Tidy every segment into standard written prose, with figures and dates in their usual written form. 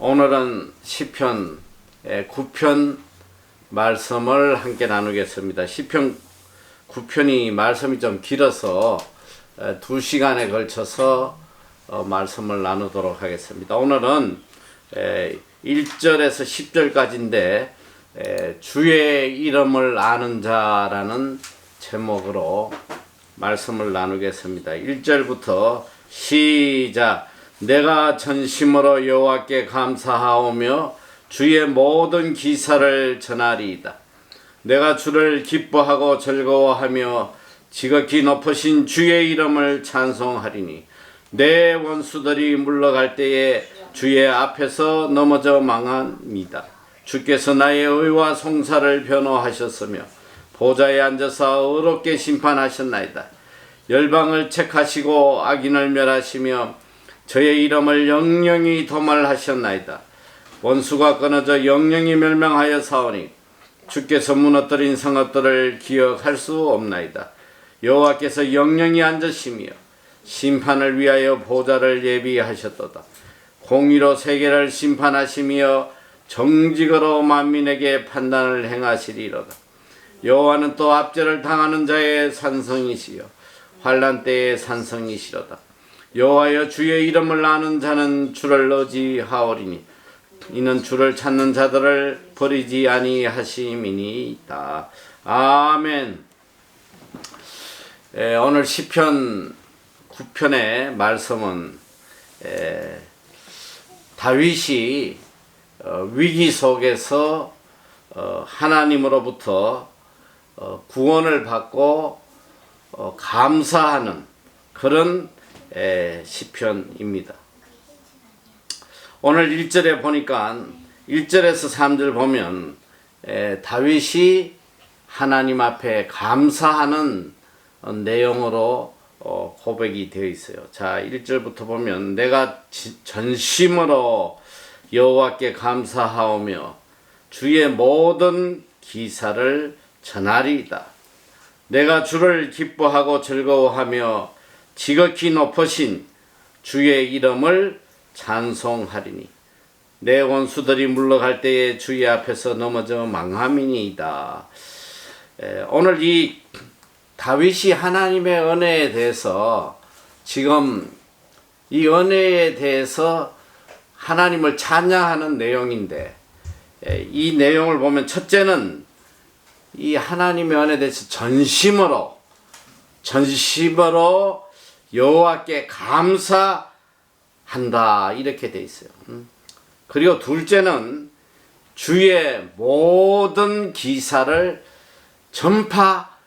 오늘은 시편 9편 말씀을 함께 나누겠습니다. 시편 9편이 말씀이 좀 길어서 2시간에 걸쳐서 말씀을 나누도록 하겠습니다. 오늘은 1절에서 10절까지인데 주의 이름을 아는 자라는 제목으로 말씀을 나누겠습니다. 1절부터 시작. 내가 전심으로 여호와께 감사하오며 주의 모든 기사를 전하리이다. 내가 주를 기뻐하고 즐거워하며 지극히 높으신 주의 이름을 찬송하리니 내 원수들이 물러갈 때에 주의 앞에서 넘어져 망합니다. 주께서 나의 의와 송사를 변호하셨으며 보좌에 앉아서 의롭게 심판하셨나이다. 열방을 책하시고 악인을 멸하시며 저의 이름을 영영히 도말하셨나이다. 원수가 끊어져 영영히 멸망하여 사오니 주께서 무너뜨린 성읍들을 기억할 수 없나이다. 여호와께서 영영히 앉으시며 심판을 위하여 보좌를 예비하셨도다. 공의로 세계를 심판하시며 정직으로 만민에게 판단을 행하시리로다. 여호와는 또 압제를 당하는 자의 산성이시여 환난 때의 산성이시로다. 여호와여 주의 이름을 아는 자는 주를 의지하오리니 이는 주를 찾는 자들을 버리지 아니하심이니이다. 아멘. 오늘 시편 9편의 말씀은 다윗이 위기 속에서 하나님으로부터 구원을 받고 감사하는 그런 시편입니다. 오늘 1절에 보니까 1절에서 3절 보면 다윗이 하나님 앞에 감사하는 내용으로 고백이 되어 있어요. 자, 1절부터 보면 내가 전심으로 여호와께 감사하오며 주의 모든 기사를 전하리이다. 내가 주를 기뻐하고 즐거워하며 지극히 높으신 주의 이름을 찬송하리니 내 원수들이 물러갈 때에 주의 앞에서 넘어져 망함이니이다. 오늘 이 다윗이 하나님의 은혜에 대해서 지금 이 은혜에 대해서 하나님을 찬양하는 내용인데 이 내용을 보면 첫째는 이 하나님의 은혜에 대해서 전심으로 여호와께 감사한다 이렇게 돼 있어요. 그리고 둘째는 주의 모든 기사를 전파하리이다.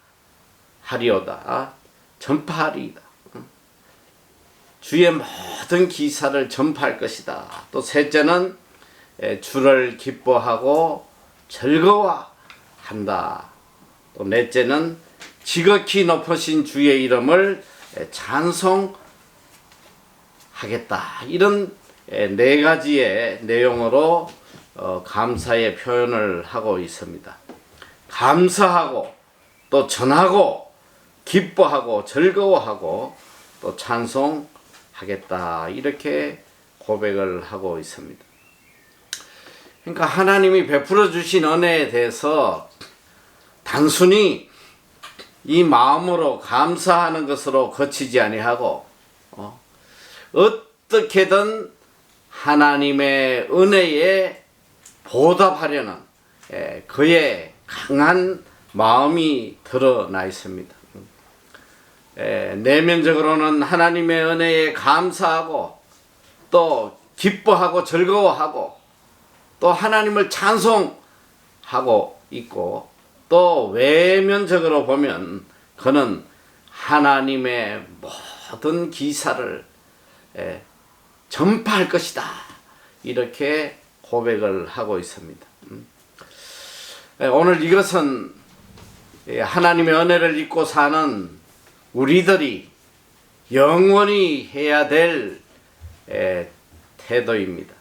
주의 모든 기사를 전파할 것이다. 또 셋째는 주를 기뻐하고 즐거워한다. 또 넷째는 지극히 높으신 주의 이름을 찬송하겠다. 이런 네 가지의 내용으로 감사의 표현을 하고 있습니다. 감사하고 또 전하고 기뻐하고 즐거워하고 또 찬송하겠다. 이렇게 고백을 하고 있습니다. 그러니까 하나님이 베풀어 주신 은혜에 대해서 단순히 이 마음으로 감사하는 것으로 그치지 아니하고 어떻게든 하나님의 은혜에 보답하려는 그의 강한 마음이 드러나 있습니다. 내면적으로는 하나님의 은혜에 감사하고 또 기뻐하고 즐거워하고 또 하나님을 찬송하고 있고 또 외면적으로 보면 그는 하나님의 모든 기사를 전파할 것이다. 이렇게 고백을 하고 있습니다. 오늘 이것은 하나님의 은혜를 잊고 사는 우리들이 영원히 해야 될 태도입니다.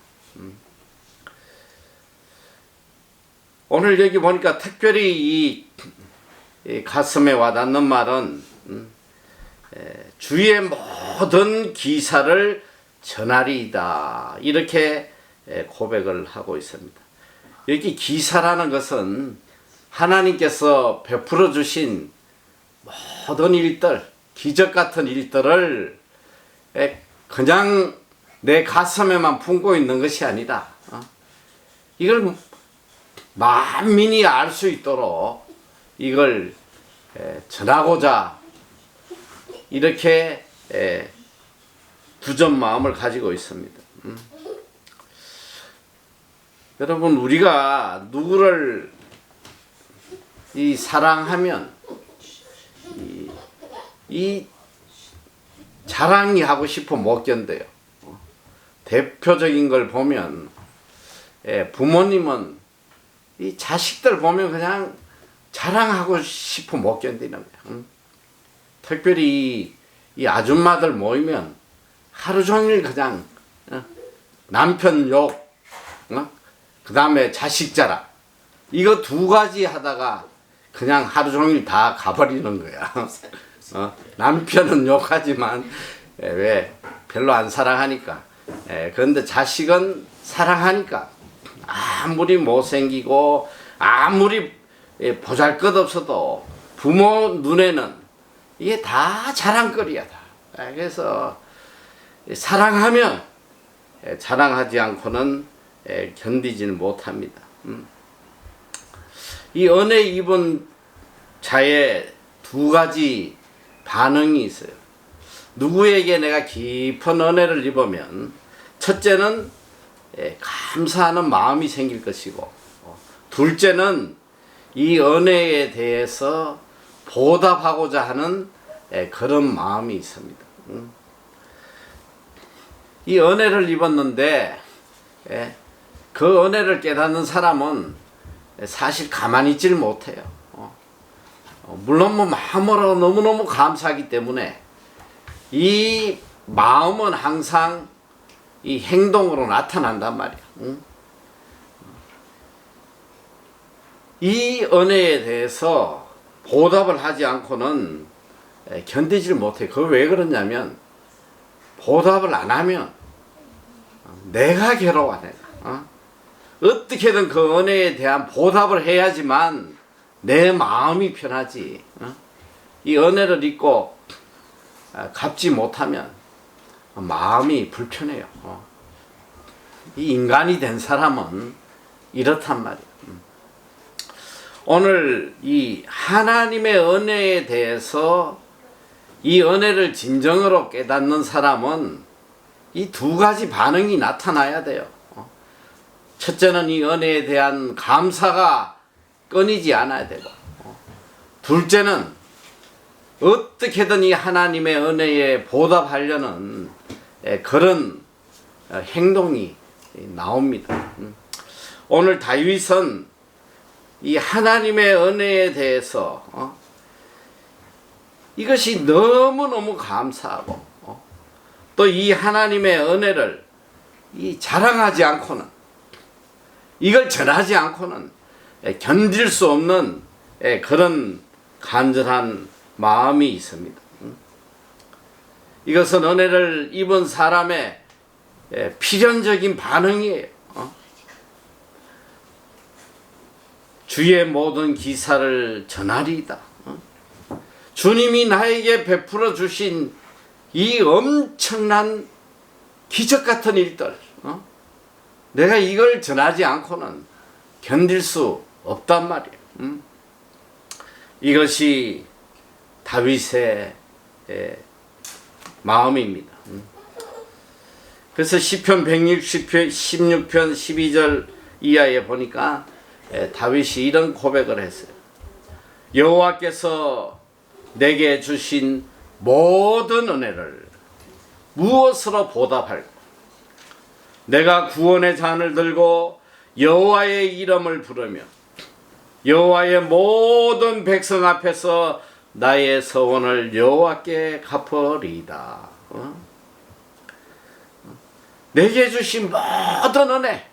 오늘 여기 보니까 특별히 이 가슴에 와닿는 말은 주의 모든 기사를 전하리이다. 이렇게 고백을 하고 있습니다. 여기 기사라는 것은 하나님께서 베풀어 주신 모든 일들, 기적 같은 일들을 그냥 내 가슴에만 품고 있는 것이 아니라 이걸 만민이 알 수 있도록 이걸 전하고자 이렇게 두점 마음을 가지고 있습니다. 여러분, 우리가 누구를 사랑하면 이 자랑이 하고 싶어 못 견뎌요. 대표적인 걸 보면 부모님은 이 자식들 보면 그냥 자랑하고 싶어 못 견디는 거야. 특별히 이 아줌마들 모이면 하루 종일 그냥 남편 욕, 그 다음에 자식 자랑, 이거 두 가지 하다가 그냥 하루 종일 다 가버리는 거야. 남편은 욕하지만 왜 별로 안 사랑하니까. 그런데 자식은 사랑하니까 아무리 못생기고 아무리 보잘것없어도 부모 눈에는 이게 다 자랑거리야. 그래서 사랑하면 자랑하지 않고는 견디지는 못합니다. 이 은혜 입은 자의 두 가지 반응이 있어요. 누구에게 내가 깊은 은혜를 입으면 첫째는 감사하는 마음이 생길 것이고, 둘째는 이 은혜에 대해서 보답하고자 하는 그런 마음이 있습니다. 이 은혜를 입었는데 그 은혜를 깨닫는 사람은 사실 가만히 있질 못해요. 물론 뭐 마음으로 너무너무 감사하기 때문에 이 마음은 항상 이 행동으로 나타난단 말이야. 이 은혜에 대해서 보답을 하지 않고는 견디질 못해. 그거 왜 그러냐면 보답을 안 하면 내가 괴로워. 내가 어떻게든 그 은혜에 대한 보답을 해야지만 내 마음이 편하지. 이 은혜를 입고 갚지 못하면 마음이 불편해요. 이 인간이 된 사람은 이렇단 말이에요. 오늘 이 하나님의 은혜에 대해서 이 은혜를 진정으로 깨닫는 사람은 이 두 가지 반응이 나타나야 돼요. 첫째는 이 은혜에 대한 감사가 끊이지 않아야 되고, 둘째는 어떻게든 이 하나님의 은혜에 보답하려는 그런 행동이 나옵니다. 오늘 다윗은 이 하나님의 은혜에 대해서 이것이 너무너무 감사하고 또 이 하나님의 은혜를 자랑하지 않고는, 이걸 전하지 않고는 견딜 수 없는 그런 간절한 마음이 있습니다. 이것은 은혜를 입은 사람의 필연적인 반응이에요. 주의 모든 기사를 전하리이다. 주님이 나에게 베풀어 주신 이 엄청난 기적 같은 일들, 내가 이걸 전하지 않고는 견딜 수 없단 말이에요. 이것이 다윗의 마음입니다. 그래서 시편 116편 12절 이하에 보니까 다윗이 이런 고백을 했어요. 여호와께서 내게 주신 모든 은혜를 무엇으로 보답할까? 내가 구원의 잔을 들고 여호와의 이름을 부르며 여호와의 모든 백성 앞에서 나의 서원을 여호와께 갚으리이다. 내게 주신 모든 은혜,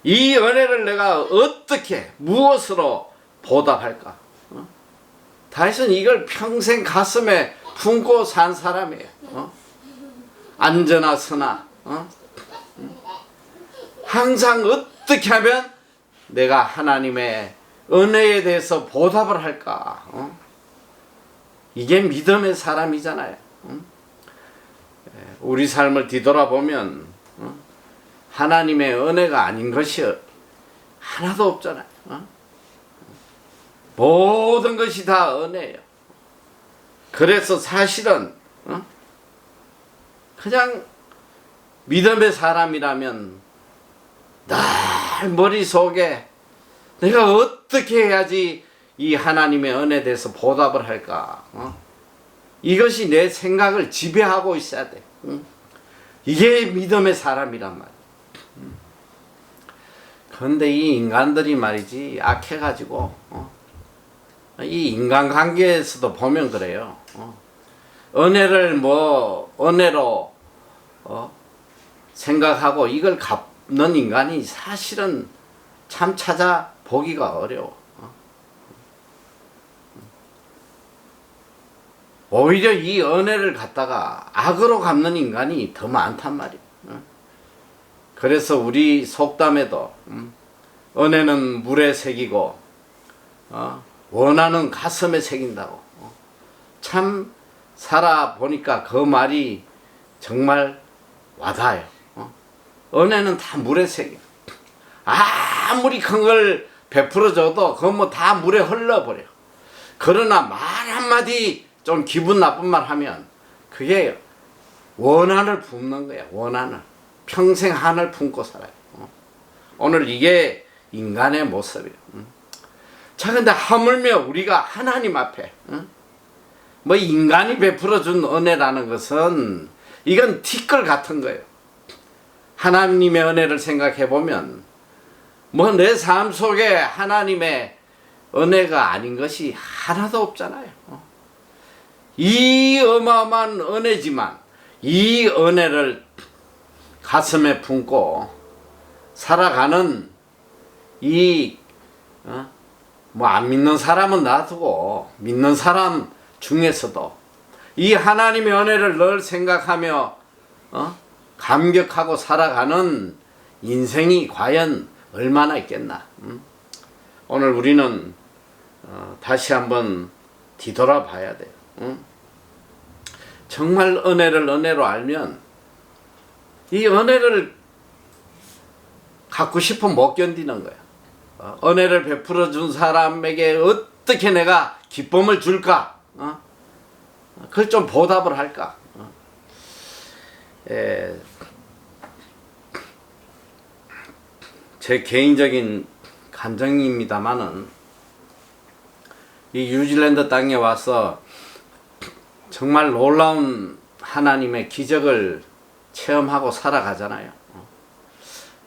이 은혜를 내가 어떻게 무엇으로 보답할까? 다윗은 이걸 평생 가슴에 품고 산 사람이에요. 안전하서나 항상 어떻게 하면 내가 하나님의 은혜에 대해서 보답을 할까? 이게 믿음의 사람이잖아요. 우리 삶을 뒤돌아보면 하나님의 은혜가 아닌 것이 하나도 없잖아요. 모든 것이 다 은혜예요. 그래서 사실은 그냥 믿음의 사람이라면 늘 머릿속에 내가 어떻게 해야지 이 하나님의 은혜에 대해서 보답을 할까? 이것이 내 생각을 지배하고 있어야 돼. 이게 믿음의 사람이란 말이야. 그런데 이 인간들이 말이지 악해가지고 이 인간관계에서도 보면 그래요. 은혜를 은혜로 생각하고 이걸 갚는 인간이 사실은 참 찾아보기가 어려워. 오히려 이 은혜를 갖다가 악으로 갚는 인간이 더 많단 말이야. 그래서 우리 속담에도 은혜는 물에 새기고 원하는 가슴에 새긴다고. 참 살아보니까 그 말이 정말 와닿아요. 은혜는 다 물에 새겨. 아무리 큰 걸 베풀어줘도 그건 뭐 다 물에 흘러버려. 그러나 말 한마디 좀 기분 나쁜 말 하면 그게 원한을 품는 거야. 원한을. 평생 한을 품고 살아요. 오늘 이게 인간의 모습이에요. 자, 근데 하물며 우리가 하나님 앞에 뭐 인간이 베풀어준 은혜라는 것은 이건 티끌 같은 거예요. 하나님의 은혜를 생각해 보면 뭐 내 삶 속에 하나님의 은혜가 아닌 것이 하나도 없잖아요. 이 어마어마한 은혜지만 이 은혜를 가슴에 품고 살아가는 이 뭐 안 믿는 사람은 놔두고 믿는 사람 중에서도 이 하나님의 은혜를 늘 생각하며 감격하고 살아가는 인생이 과연 얼마나 있겠나. 오늘 우리는 다시 한번 뒤돌아 봐야 돼요. 정말 은혜를 은혜로 알면 이 은혜를 갖고 싶으면 못 견디는 거야. 은혜를 베풀어 준 사람에게 어떻게 내가 기쁨을 줄까? 그걸 좀 보답을 할까? 제 개인적인 감정입니다만은 이 뉴질랜드 땅에 와서 정말 놀라운 하나님의 기적을 체험하고 살아가잖아요.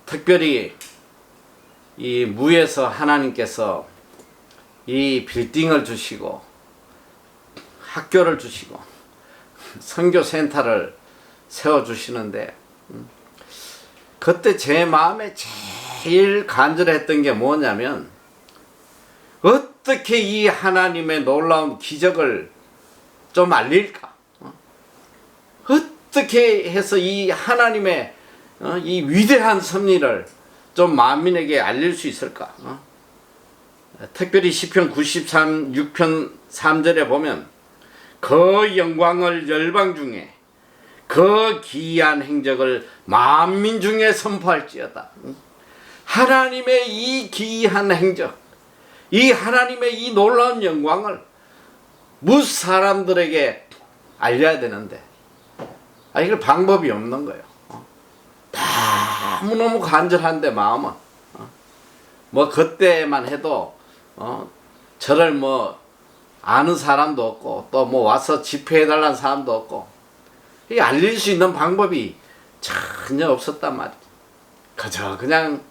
특별히 이 무에서 하나님께서 이 빌딩을 주시고 학교를 주시고 선교 센터를 세워주시는데 그때 제 마음에 제일 간절했던 게 뭐냐면 어떻게 이 하나님의 놀라운 기적을 좀 알릴까? 어떻게 해서 이 하나님의 이 위대한 섭리를 좀 만민에게 알릴 수 있을까? 특별히 시편 93, 6편 3절에 보면 그 영광을 열방 중에 그 기이한 행적을 만민 중에 선포할지어다. 하나님의 이 기이한 행적, 이 하나님의 이 놀라운 영광을 무슨 사람들에게 알려야 되는데 이걸 방법이 없는 거예요. 너무너무 간절한데 마음은 뭐 그때만 해도 저를 뭐 아는 사람도 없고 또 뭐 와서 집회해달라는 사람도 없고 이 알릴 수 있는 방법이 전혀 없었단 말이지. 그저 그냥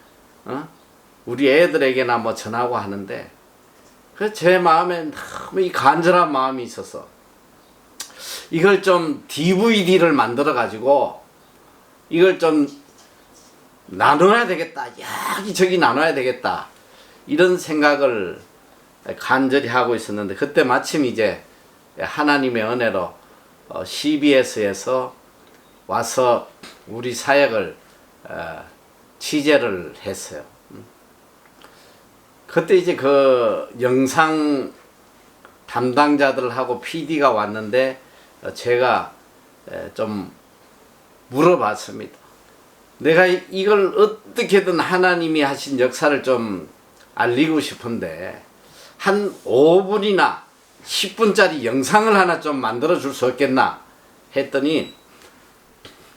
우리 애들에게나 뭐 전하고 하는데 그 제 마음에 너무 이 간절한 마음이 있어서 이걸 좀 DVD를 만들어 가지고 이걸 좀 나눠야 되겠다. 여기저기 나눠야 되겠다. 이런 생각을 간절히 하고 있었는데 그때 마침 이제 하나님의 은혜로 CBS에서 와서 우리 사역을 취재를 했어요. 그때 이제 그 영상 담당자들하고 PD가 왔는데 제가 좀 물어봤습니다. 내가 이걸 어떻게든 하나님이 하신 역사를 좀 알리고 싶은데 한 5분이나 10분짜리 영상을 하나 좀 만들어 줄 수 없겠나 했더니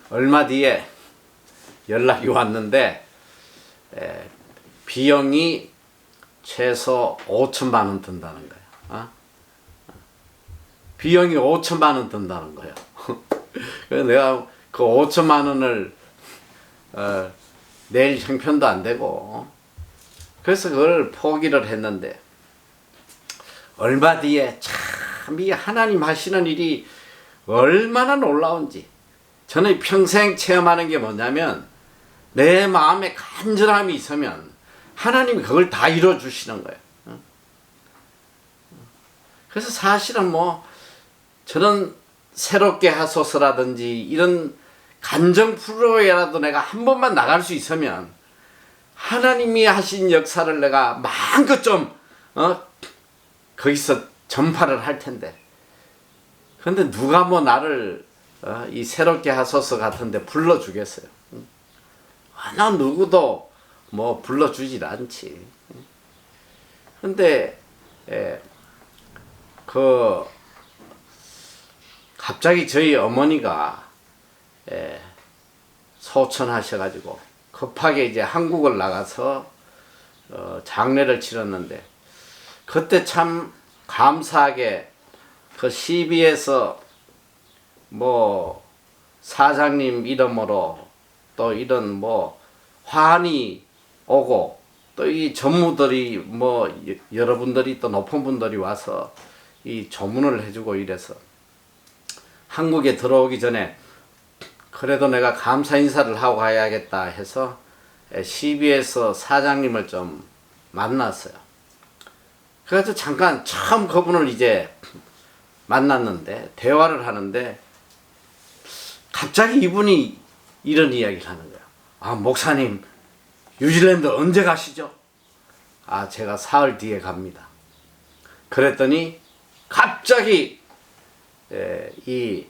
얼마 뒤에 연락이 왔는데 비용이 최소 5천만 원 든다는 거야. 비용이 5천만 원 든다는 거예요. 그래서 내가 그 5천만 원을 낼 형편도 안 되고 그래서 그걸 포기를 했는데 얼마 뒤에 참 이 하나님 하시는 일이 얼마나 놀라운지 저는 평생 체험하는 게 뭐냐면 내 마음에 간절함이 있으면 하나님이 그걸 다 이루어 주시는 거예요. 그래서 사실은 뭐 저는 새롭게 하소서라든지 이런 간정 프로에라도 내가 한 번만 나갈 수 있으면 하나님이 하신 역사를 내가 마음껏 좀 거기서 전파를 할 텐데 근데 누가 뭐 나를 이 새롭게 하소서 같은데 불러주겠어요. 나 누구도 뭐 불러주질 않지. 근데 갑자기 저희 어머니가 소천하셔가지고 급하게 이제 한국을 나가서 장례를 치렀는데 그때 참 감사하게 그 CB에서 뭐 사장님 이름으로 또 이런 뭐 환이 오고 또 이 전무들이 뭐 여러분들이 또 높은 분들이 와서 이 조문을 해주고 이래서 한국에 들어오기 전에 그래도 내가 감사 인사를 하고 가야겠다 해서 CB에서 사장님을 좀 만났어요. 그래서 잠깐 처음 그분을 이제 만났는데 대화를 하는데 갑자기 이분이 이런 이야기를 하는 거야. 아, 목사님 뉴질랜드 언제 가시죠? 아, 제가 사흘 뒤에 갑니다. 그랬더니 갑자기 이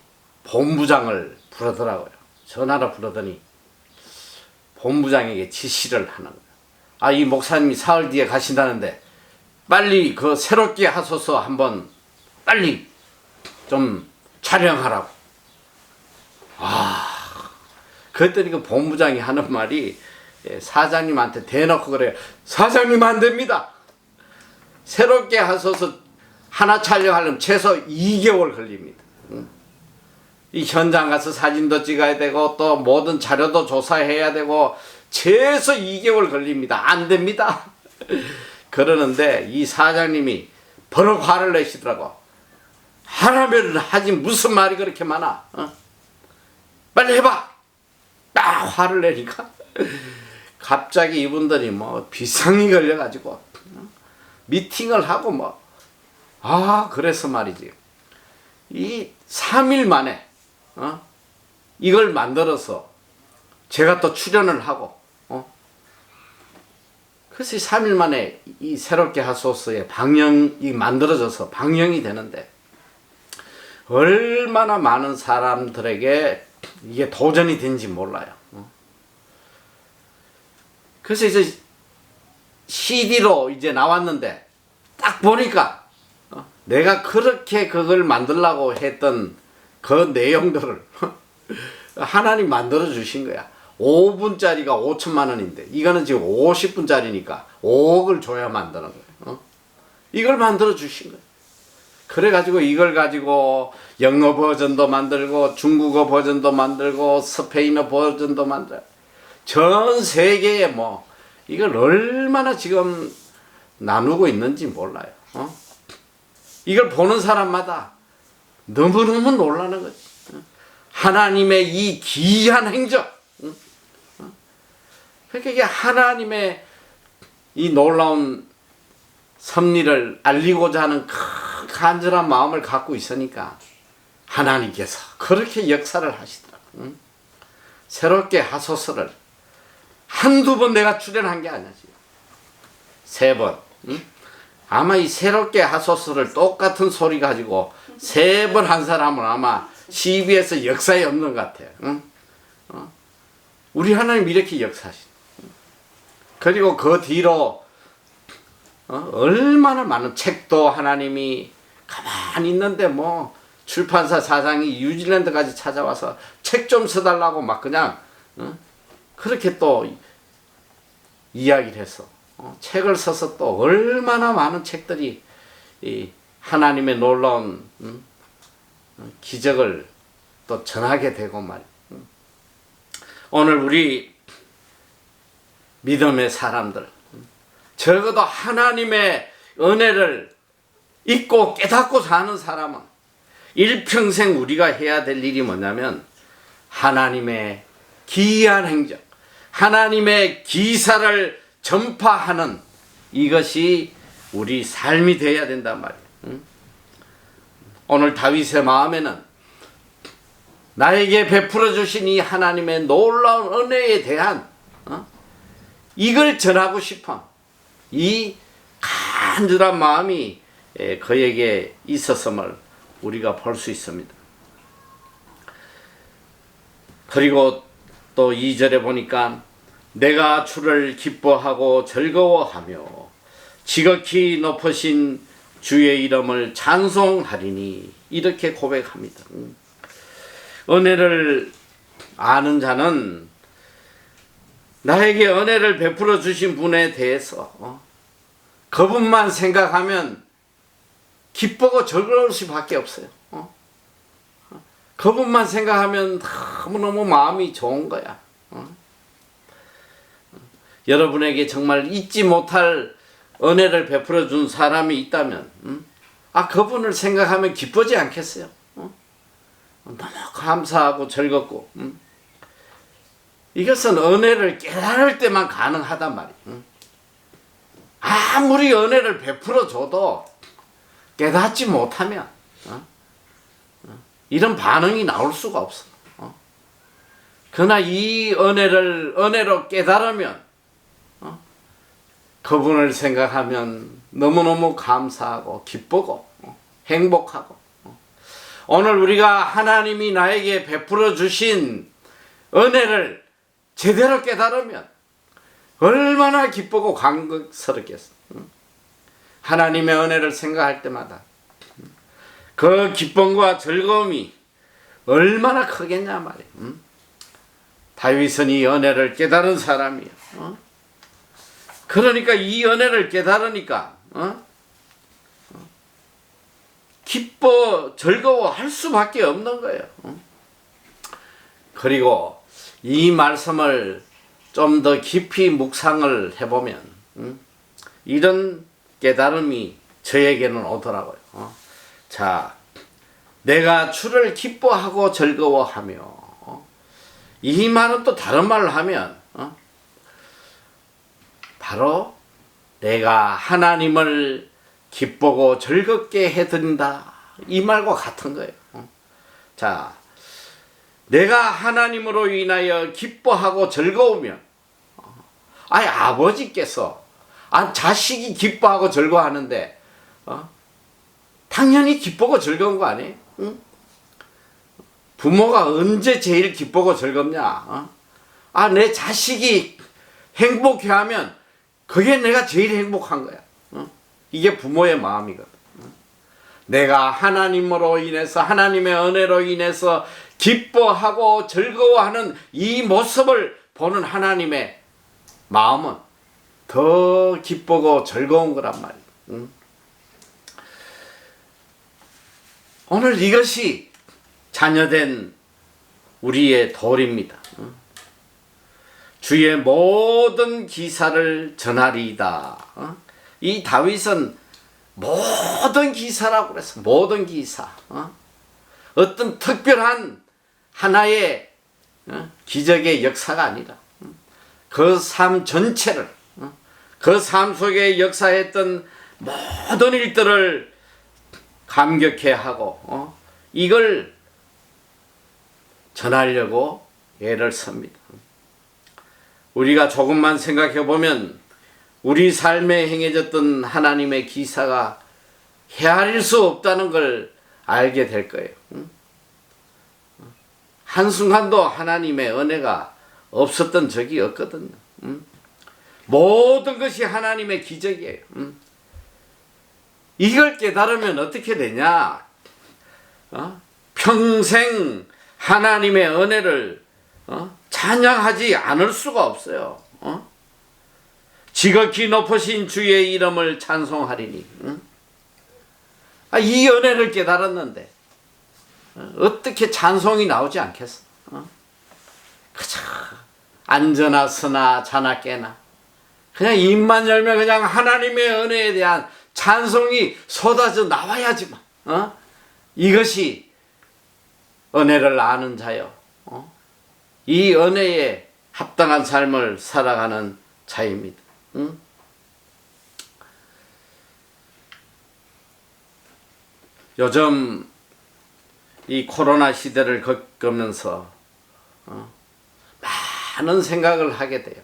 본부장을 부르더라고요. 전화로 부르더니 본부장에게 지시를 하는 거예요. 아, 이 목사님이 사흘 뒤에 가신다는데 빨리 그 새롭게 하소서 한번 빨리 좀 촬영하라고. 그랬더니 그 본부장이 하는 말이 사장님한테 대놓고 그래요. 사장님 안 됩니다. 새롭게 하소서 하나 촬영하려면 최소 2개월 걸립니다. 이 현장 가서 사진도 찍어야 되고 또 모든 자료도 조사해야 되고 최소 2개월 걸립니다. 안 됩니다. 그러는데 이 사장님이 버럭 화를 내시더라고. 하라면 하지 무슨 말이 그렇게 많아. 빨리 해봐. 딱 화를 내니까 갑자기 이분들이 뭐 비상이 걸려가지고 미팅을 하고 뭐 그래서 말이지 이 3일 만에 이걸 만들어서 제가 또 출연을 하고 그래서 3일 만에 이 새롭게 하소서의 방영이 만들어져서 방영이 되는데 얼마나 많은 사람들에게 이게 도전이 된지 몰라요. 그래서 이제 CD로 이제 나왔는데 딱 보니까 내가 그렇게 그걸 만들려고 했던 그 내용들을 하나님 만들어 주신 거야. 5분짜리가 5천만 원인데 이거는 지금 50분짜리니까 5억을 줘야 만드는 거예요. 이걸 만들어 주신 거예요. 그래가지고 이걸 가지고 영어 버전도 만들고 중국어 버전도 만들고 스페인어 버전도 만들고 전 세계에 뭐 이걸 얼마나 지금 나누고 있는지 몰라요. 이걸 보는 사람마다 너무너무 놀라는 거지. 하나님의 이 기이한 행적. 그러니까 이게 하나님의 이 놀라운 섭리를 알리고자 하는 간절한 마음을 갖고 있으니까 하나님께서 그렇게 역사를 하시더라고요. 새롭게 하소서를 한두 번 내가 출연한 게 아니야. 3번. 응? 아마 이 새롭게 하소서를 똑같은 소리 가지고 3번 한 사람은 아마 CBS 역사에 없는 것 같아요. 응? 우리 하나님 이렇게 역사하신. 그리고 그 뒤로 얼마나 많은 책도 하나님이 가만히 있는데 뭐 출판사 사장이 뉴질랜드까지 찾아와서 책 좀 써달라고 막 그냥 그렇게 또 이야기를 했어. 책을 써서 또 얼마나 많은 책들이 이 하나님의 놀라운 기적을 또 전하게 되고 말이야. 오늘 우리 믿음의 사람들 적어도 하나님의 은혜를 잊고 깨닫고 사는 사람은 일평생 우리가 해야 될 일이 뭐냐면 하나님의 기이한 행적, 하나님의 기사를 전파하는 이것이 우리 삶이 되어야 된단 말이에요. 오늘 다윗의 마음에는 나에게 베풀어 주신 이 하나님의 놀라운 은혜에 대한 이걸 전하고 싶어 이 간절한 마음이 그에게 있었음을 우리가 볼 수 있습니다. 그리고 또 2절에 보니까 내가 주를 기뻐하고 즐거워하며 지극히 높으신 주의 이름을 찬송하리니 이렇게 고백합니다. 은혜를 아는 자는 나에게 은혜를 베풀어 주신 분에 대해서 그분만 생각하면 기쁘고 즐거울 수밖에 없어요. 그분만 생각하면 너무너무 마음이 좋은 거야. 여러분에게 정말 잊지 못할 은혜를 베풀어 준 사람이 있다면 그분을 생각하면 기쁘지 않겠어요? 너무 감사하고 즐겁고 이것은 은혜를 깨달을 때만 가능하단 말이에요. 아무리 은혜를 베풀어 줘도 깨닫지 못하면 이런 반응이 나올 수가 없어. 그러나 이 은혜로 깨달으면 그분을 생각하면 너무너무 감사하고 기쁘고 행복하고 오늘 우리가 하나님이 나에게 베풀어 주신 은혜를 제대로 깨달으면 얼마나 기쁘고 감격스럽겠어. 하나님의 은혜를 생각할 때마다 그 기쁨과 즐거움이 얼마나 크겠냐 말이야. 다윗은 이 은혜를 깨달은 사람이야. 그러니까 이 은혜를 깨달으니까 기뻐 즐거워할 수밖에 없는 거예요. 그리고 이 말씀을 좀 더 깊이 묵상을 해보면 이런 깨달음이 저에게는 오더라고요. 자, 내가 주를 기뻐하고 즐거워하며 이 말은 또 다른 말로 하면 바로 내가 하나님을 기쁘고 즐겁게 해드린다 이 말과 같은 거예요. 자, 내가 하나님으로 인하여 기뻐하고 즐거우면 아버지께서 자식이 기뻐하고 즐거워하는데 당연히 기쁘고 즐거운 거 아니에요? 응? 부모가 언제 제일 기쁘고 즐겁냐? 내 자식이 행복해하면 그게 내가 제일 행복한 거야. 이게 부모의 마음이거든. 내가 하나님으로 인해서 하나님의 은혜로 인해서 기뻐하고 즐거워하는 이 모습을 보는 하나님의 마음은 더 기쁘고 즐거운 거란 말이야. 오늘 이것이 자녀된 우리의 도리입니다. 주의 모든 기사를 전하리이다. 이 다윗은 모든 기사라고 그랬어. 모든 기사. 어떤 특별한 하나의 기적의 역사가 아니라 그 삶 전체를 그 삶 속에 역사했던 모든 일들을 감격해 하고 이걸 전하려고 애를 씁니다. 우리가 조금만 생각해 보면 우리 삶에 행해졌던 하나님의 기사가 헤아릴 수 없다는 걸 알게 될 거예요. 한순간도 하나님의 은혜가 없었던 적이 없거든요. 모든 것이 하나님의 기적이에요. 이걸 깨달으면 어떻게 되냐? 평생 하나님의 은혜를 찬양하지 않을 수가 없어요. 지극히 높으신 주의 이름을 찬송하리니. 이 은혜를 깨달았는데 어떻게 찬송이 나오지 않겠어? 그저 앉으나 서나 자나 깨나 그냥 입만 열면 그냥 하나님의 은혜에 대한 찬송이 쏟아져 나와야지만 이것이 은혜를 아는 자요. 이 은혜에 합당한 삶을 살아가는 자입니다. 요즘 이 코로나 시대를 겪으면서 많은 생각을 하게 돼요.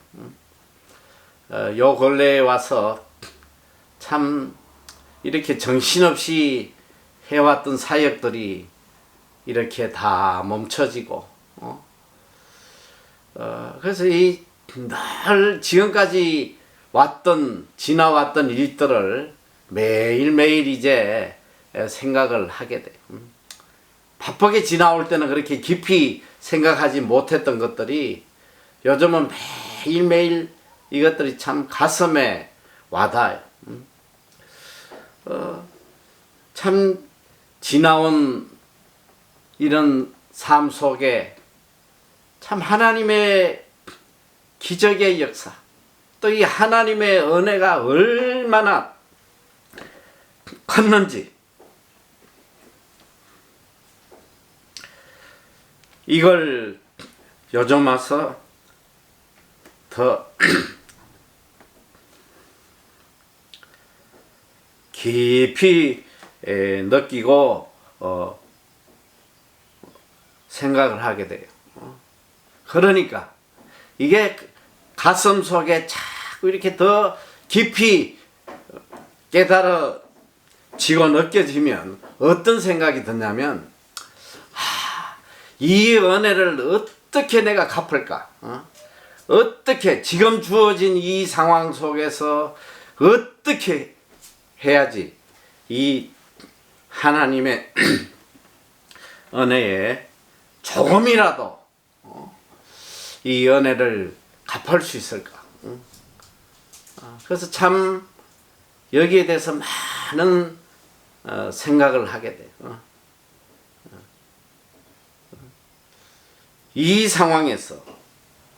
요 근래에 와서 참 이렇게 정신없이 해왔던 사역들이 이렇게 다 멈춰지고 그래서 이 늘 지금까지 지나왔던 일들을 매일매일 이제 생각을 하게 돼요. 바쁘게 지나올 때는 그렇게 깊이 생각하지 못했던 것들이 요즘은 매일매일 이것들이 참 가슴에 와닿아요. 참 지나온 이런 삶 속에 참 하나님의 기적의 역사, 또 이 하나님의 은혜가 얼마나 컸는지 이걸 요즘 와서 더 깊이 느끼고 생각을 하게 돼요. 그러니까 이게 가슴 속에 자꾸 이렇게 더 깊이 깨달아지고 느껴지면 어떤 생각이 드냐면 이 은혜를 어떻게 내가 갚을까? 어떻게 지금 주어진 이 상황 속에서 어떻게 해야지 이 하나님의 은혜에 조금이라도 이 은혜를 갚을 수 있을까? 그래서 참 여기에 대해서 많은 생각을 하게 돼요. 이 상황에서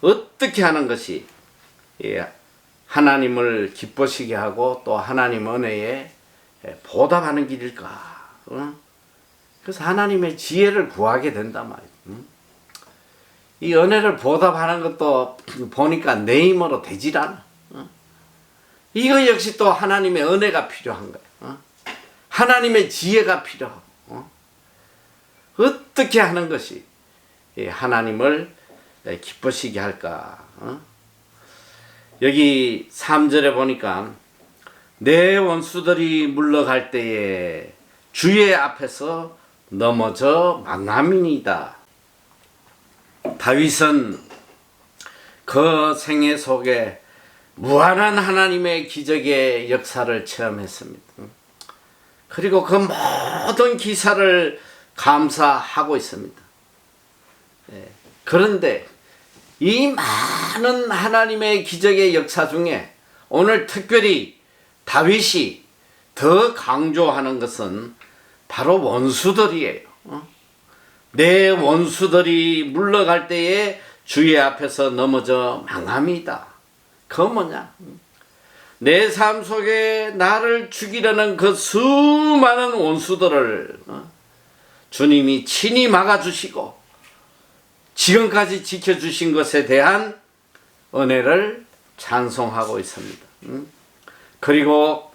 어떻게 하는 것이 하나님을 기쁘시게 하고 또 하나님 은혜에 보답하는 길일까? 그래서 하나님의 지혜를 구하게 된단 말이에요. 이 은혜를 보답하는 것도 보니까 내 힘으로 되질 않아. 이거 역시 또 하나님의 은혜가 필요한 거야. 하나님의 지혜가 필요하고. 어떻게 하는 것이 하나님을 기쁘시게 할까? 여기 3절에 보니까 내 원수들이 물러갈 때에 주의 앞에서 넘어져 망함이니이다. 다윗은 그 생애 속에 무한한 하나님의 기적의 역사를 체험했습니다. 그리고 그 모든 기사를 감사하고 있습니다. 그런데 이 많은 하나님의 기적의 역사 중에 오늘 특별히 다윗이 더 강조하는 것은 바로 원수들이에요. 내 원수들이 물러갈 때에 주의 앞에서 넘어져 망함이다. 그건 뭐냐? 내 삶 속에 나를 죽이려는 그 수많은 원수들을 주님이 친히 막아주시고 지금까지 지켜주신 것에 대한 은혜를 찬송하고 있습니다. 그리고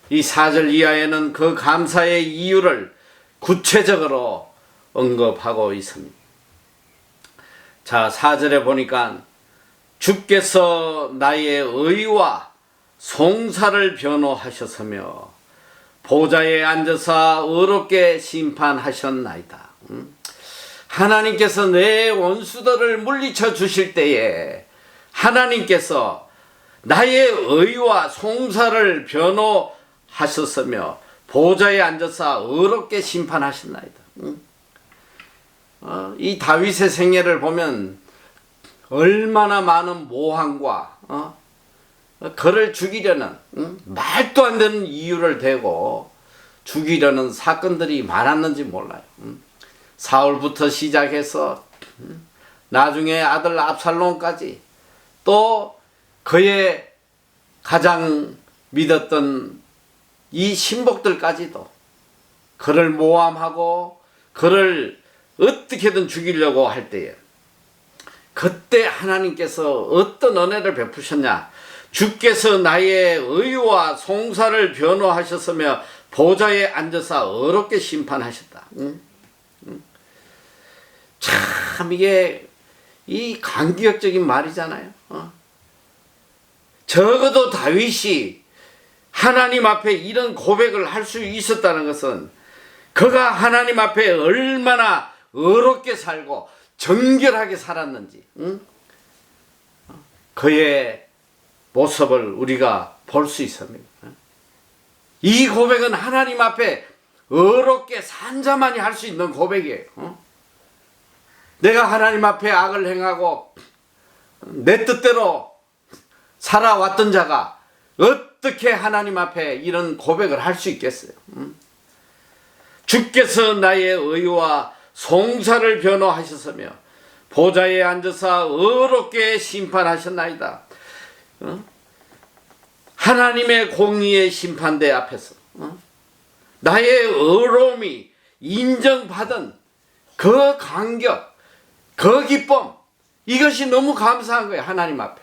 이 4절 이하에는 그 감사의 이유를 구체적으로 언급하고 있습니다. 자, 4절에 보니까 주께서 나의 의와 송사를 변호하셨으며 보좌에 앉으사 의롭게 심판하셨나이다. 하나님께서 내 원수들을 물리쳐 주실 때에 하나님께서 나의 의와 송사를 변호하셨으며 보좌에 앉아서 의롭게 심판하셨나이다. 이 다윗의 생애를 보면 얼마나 많은 모함과 그를 죽이려는 말도 안 되는 이유를 대고 죽이려는 사건들이 많았는지 몰라요. 사울부터 시작해서 나중에 아들 압살롬까지 또 그의 가장 믿었던 이 신복들까지도 그를 모함하고 그를 어떻게든 죽이려고 할 때에 그때 하나님께서 어떤 은혜를 베푸셨냐. 주께서 나의 의와 송사를 변호하셨으며 보좌에 앉아서 의롭게 심판하셨다. 참 이게 이 감격적인 말이잖아요. 적어도 다윗이 하나님 앞에 이런 고백을 할 수 있었다는 것은 그가 하나님 앞에 얼마나 의롭게 살고 정결하게 살았는지 그의 모습을 우리가 볼 수 있습니다. 이 고백은 하나님 앞에 의롭게 산 자만이 할 수 있는 고백이에요. 내가 하나님 앞에 악을 행하고 내 뜻대로 살아왔던 자가 어떻게 하나님 앞에 이런 고백을 할 수 있겠어요? 주께서 나의 의와 송사를 변호하셨으며 보좌에 앉아서 의롭게 심판하셨나이다. 하나님의 공의의 심판대 앞에서 나의 의로움이 인정받은 그 감격, 그 기쁨, 이것이 너무 감사한 거예요. 하나님 앞에.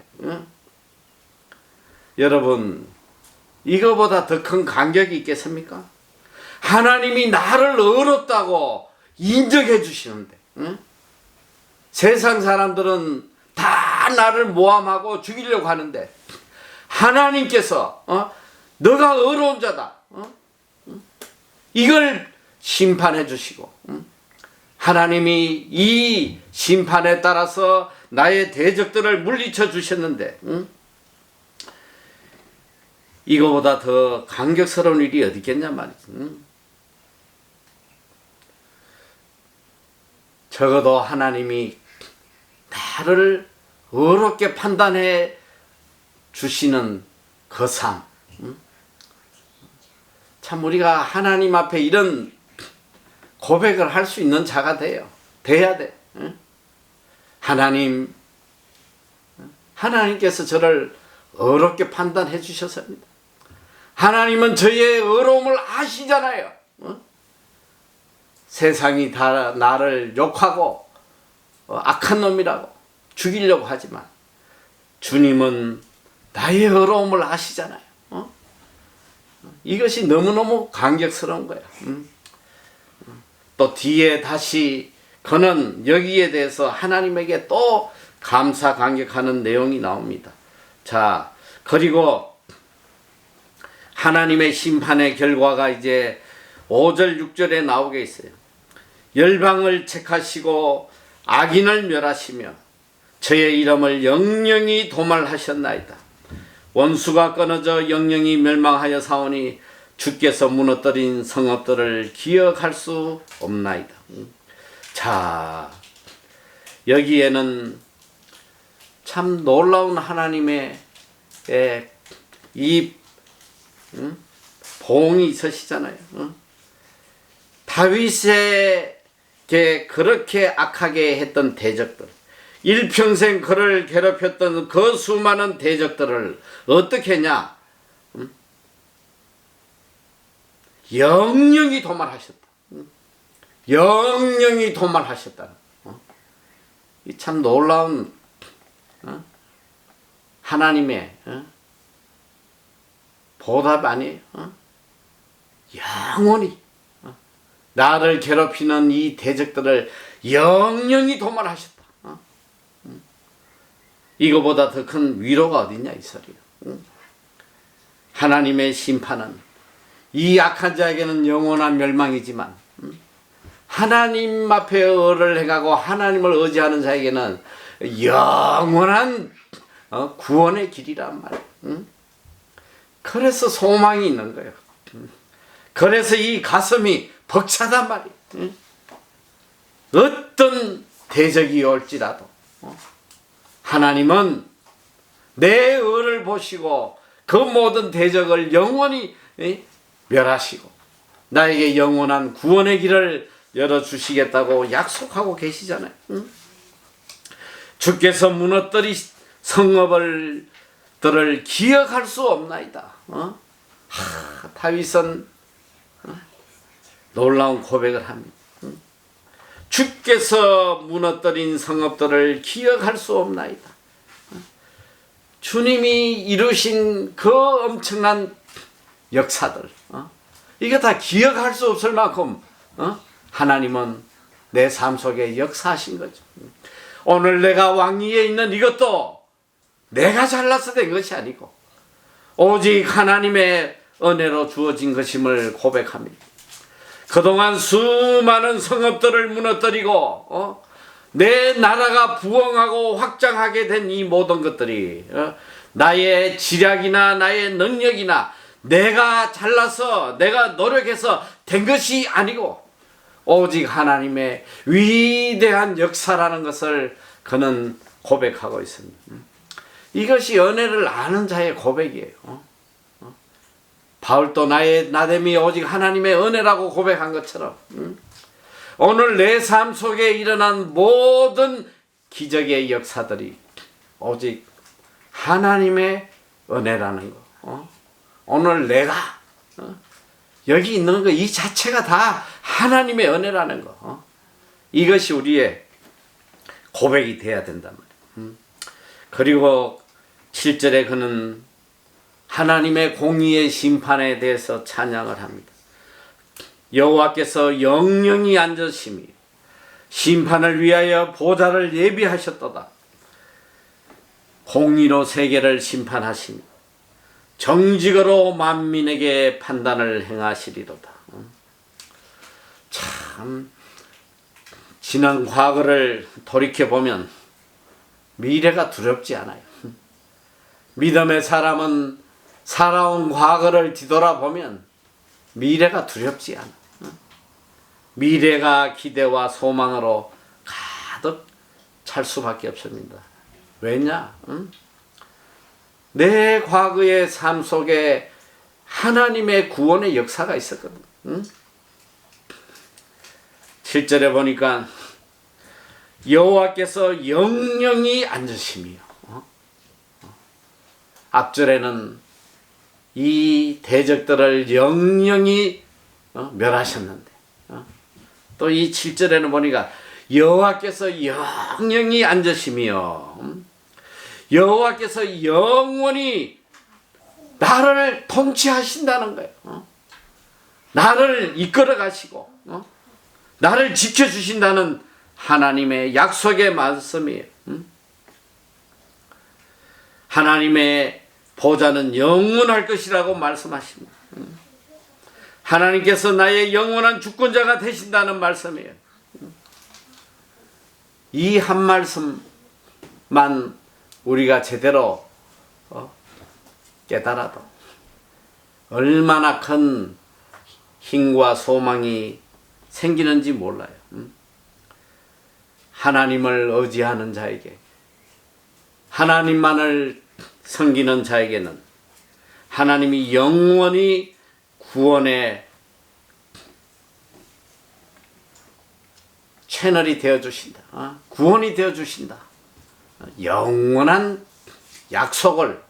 여러분, 이거보다 더 큰 감격이 있겠습니까? 하나님이 나를 의롭다고 인정해 주시는데 세상 사람들은 다 나를 모함하고 죽이려고 하는데 하나님께서 너가 의로운 자다 이걸 심판해 주시고 하나님이 이 심판에 따라서 나의 대적들을 물리쳐 주셨는데 이거보다 더 감격스러운 일이 어디 있겠냐 말이지. 적어도 하나님이 나를 의롭게 판단해 주시는 그 삶. 참 우리가 하나님 앞에 이런 고백을 할 수 있는 자가 돼야 돼. 하나님께서 저를 의롭게 판단해 주셨습니다. 하나님은 저의 의로움을 아시잖아요. 세상이 다 나를 욕하고 악한 놈이라고 죽이려고 하지만 주님은 나의 의로움을 아시잖아요. 이것이 너무너무 감격스러운 거야. 또 뒤에 다시 그는 여기에 대해서 하나님에게 또 감사 감격하는 내용이 나옵니다. 자, 그리고 하나님의 심판의 결과가 이제 5절 6절에 나오게 있어요. 열방을 책하시고 악인을 멸하시며 저의 이름을 영영히 도말하셨나이다. 원수가 끊어져 영영히 멸망하여 사오니 주께서 무너뜨린 성읍들을 기억할 수 없나이다. 자, 여기에는 참 놀라운 하나님의 이 보응이 있으시잖아요. 다윗에게 그렇게 악하게 했던 대적들, 일평생 그를 괴롭혔던 그 수많은 대적들을 어떻게 했냐? 영영히 도말하셨다. 영영히 도말하셨다. 이 참 놀라운 하나님의 보답 아니에요. 영원히 나를 괴롭히는 이 대적들을 영영히 도말하셨다. 이거보다 더 큰 위로가 어딨냐 이 소리야. 응? 하나님의 심판은 이 악한 자에게는 영원한 멸망이지만 하나님 앞에 의를 행하고 하나님을 의지하는 자에게는 영원한 구원의 길이란 말이야. 응? 그래서 소망이 있는 거예요. 그래서 이 가슴이 벅차단 말이야. 응? 어떤 대적이 올지라도 하나님은 내 의를 보시고 그 모든 대적을 영원히 멸하시고 나에게 영원한 구원의 길을 열어주시겠다고 약속하고 계시잖아요. 응? 주께서 무너뜨린 성읍들을 기억할 수 없나이다. 다윗은 놀라운 고백을 합니다. 주께서 무너뜨린 성읍들을 기억할 수 없나이다. 주님이 이루신 그 엄청난 역사들, 이거 다 기억할 수 없을 만큼 하나님은 내 삶 속에 역사하신 거죠. 오늘 내가 왕위에 있는 이것도 내가 잘나서 된 것이 아니고 오직 하나님의 은혜로 주어진 것임을 고백합니다. 그동안 수많은 성읍들을 무너뜨리고 내 나라가 부흥하고 확장하게 된 이 모든 것들이 나의 지략이나 나의 능력이나 내가 잘나서 내가 노력해서 된 것이 아니고 오직 하나님의 위대한 역사라는 것을 그는 고백하고 있습니다. 이것이 은혜를 아는 자의 고백이에요. 바울도 나의 나됨이 오직 하나님의 은혜라고 고백한 것처럼 오늘 내 삶 속에 일어난 모든 기적의 역사들이 오직 하나님의 은혜라는 거. 오늘 내가 여기 있는 거 이 자체가 다 하나님의 은혜라는 거. 이것이 우리의 고백이 돼야 된단 말이에요. 그리고 7절에 그는 하나님의 공의의 심판에 대해서 찬양을 합니다. 여호와께서 영영히 앉으심이 심판을 위하여 보좌를 예비하셨도다. 공의로 세계를 심판하시니 정직으로 만민에게 판단을 행하시리로다. 참 지난 과거를 돌이켜보면 미래가 두렵지 않아요. 믿음의 사람은 살아온 과거를 뒤돌아보면 미래가 두렵지 않아. 미래가 기대와 소망으로 가득 찰 수밖에 없습니다. 왜냐? 내 과거의 삶 속에 하나님의 구원의 역사가 있었거든. 7절에 보니까 여호와께서 영영히 앉으심이요. 앞절에는 이 대적들을 영영히 멸하셨는데 또 이 7절에는 보니까 여호와께서 영영히 앉으시며 여호와께서 영원히 나를 통치하신다는 거예요. 나를 이끌어 가시고 나를 지켜주신다는 하나님의 약속의 말씀이에요. 하나님의 보좌는 영원할 것이라고 말씀하십니다. 하나님께서 나의 영원한 주권자가 되신다는 말씀이에요. 이 한 말씀만 우리가 제대로 깨달아도 얼마나 큰 힘과 소망이 생기는지 몰라요. 하나님을 의지하는 자에게, 하나님만을 섬기는 자에게는 하나님이 영원히 구원의 채널이 되어주신다. 구원이 되어주신다. 영원한 약속을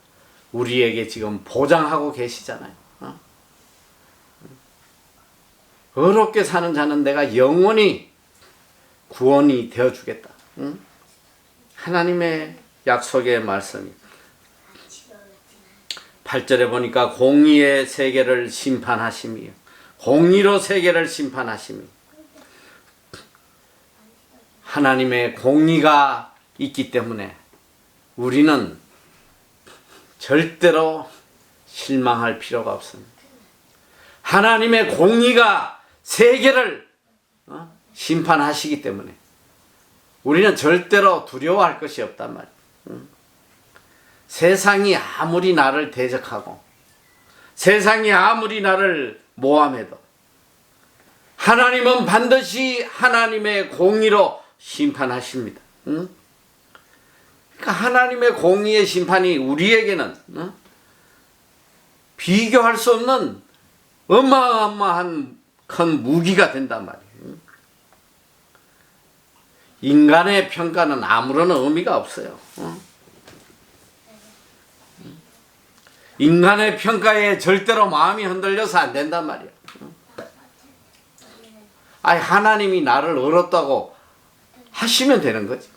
우리에게 지금 보장하고 계시잖아요. 어렵게 사는 자는 내가 영원히 구원이 되어주겠다. 하나님의 약속의 말씀이 8절에 보니까 공의의 세계를 심판하심이요. 공의로 세계를 심판하심이. 하나님의 공의가 있기 때문에 우리는 절대로 실망할 필요가 없습니다. 하나님의 공의가 세계를 심판하시기 때문에 우리는 절대로 두려워할 것이 없단 말이에요. 세상이 아무리 나를 대적하고 세상이 아무리 나를 모함해도 하나님은 반드시 하나님의 공의로 심판하십니다. 그러니까 하나님의 공의의 심판이 우리에게는 비교할 수 없는 어마어마한 큰 무기가 된단 말이에요. 인간의 평가는 아무런 의미가 없어요. 인간의 평가에 절대로 마음이 흔들려서 안 된단 말이에요. 아니, 하나님이 나를 어렵다고 하시면 되는 거지.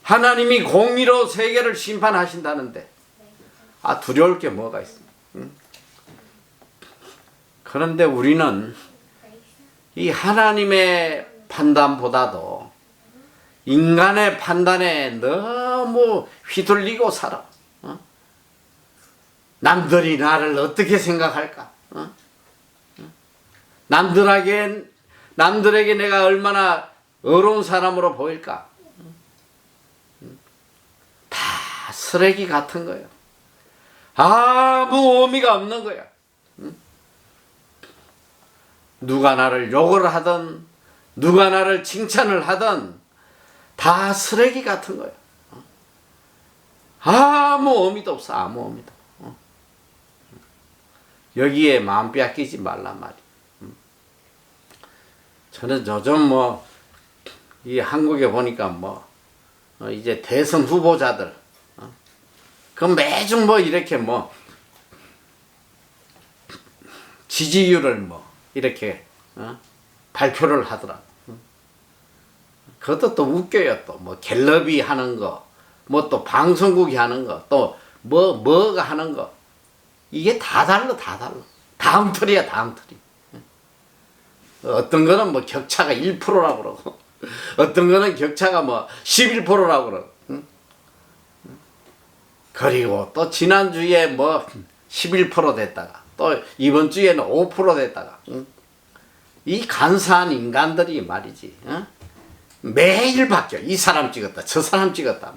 하나님이 공의로 세계를 심판하신다는데 두려울 게 뭐가 있습니까? 그런데 우리는 이 하나님의 판단보다도 인간의 판단에 너무 휘둘리고 살아. 남들이 나를 어떻게 생각할까? 남들에게 내가 얼마나 어려운 사람으로 보일까? 다 쓰레기 같은 거예요. 아무 의미가 없는 거야. 누가 나를 욕을 하든 누가 나를 칭찬을 하든 다 쓰레기 같은 거야. 아무 의미도 없어. 아무 의미도. 여기에 마음 빼앗기지 말란 말이야. 저는 요즘 이 한국에 보니까 이제 대선 후보자들 그 매주 이렇게 지지율을 이렇게 발표를 하더라. 그것도 또 웃겨요. 또 갤럽이 하는 거, 또 방송국이 하는 거, 또 뭐가 하는 거, 이게 다 달라. 다음 틀이야, 다음 틀이. 어떤 거는 격차가 1%라고 그러고, 어떤 거는 격차가 11%라고 그러고. 그리고 또 지난주에 11% 됐다가, 또 이번 주에는 5% 됐다가. 이 간사한 인간들이 말이지. 매일 바뀌어. 이 사람 찍었다, 저 사람 찍었다.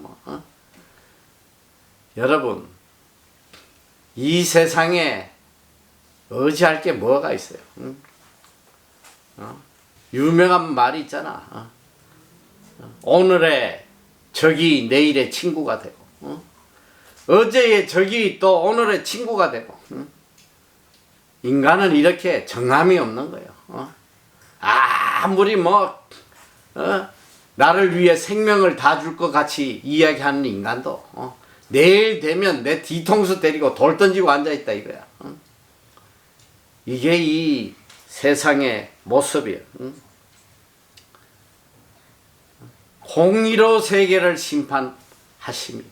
여러분, 이 세상에 의지할 게 뭐가 있어요? 유명한 말이 있잖아. 오늘의 적이 내일의 친구가 되고, 어제의 적이 또 오늘의 친구가 되고. 인간은 이렇게 정함이 없는 거예요. 아무리 나를 위해 생명을 다 줄 것 같이 이야기하는 인간도 내일 되면 내 뒤통수 때리고 돌 던지고 앉아있다 이거야. 이게 이 세상의 모습이에요. 공의로 세계를 심판하심이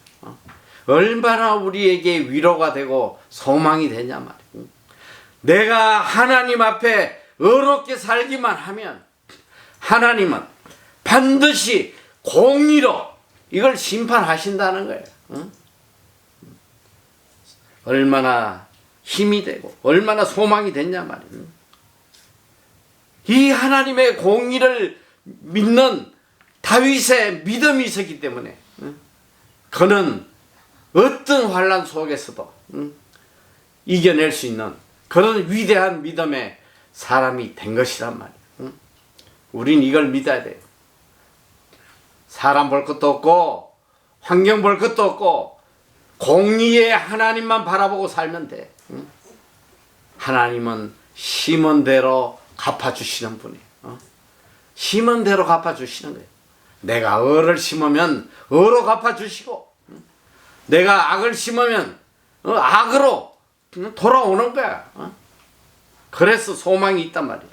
얼마나 우리에게 위로가 되고 소망이 되냐 말이에요. 내가 하나님 앞에 의롭게 살기만 하면 하나님은 반드시 공의로 이걸 심판하신다는 거예요. 얼마나 힘이 되고 얼마나 소망이 됐냐 말이에요. 이 하나님의 공의를 믿는 다윗의 믿음이 있었기 때문에 그는 어떤 환난 속에서도 이겨낼 수 있는 그런 위대한 믿음의 사람이 된 것이란 말이에요. 우린 이걸 믿어야 돼요. 사람 볼 것도 없고 환경 볼 것도 없고 공의의 하나님만 바라보고 살면 돼. 하나님은 심은 대로 갚아주시는 분이에요. 심은 대로 갚아주시는 거예요. 내가 을을 심으면 을로 갚아주시고 내가 악을 심으면 악으로 돌아오는 거야. 그래서 소망이 있단 말이에요.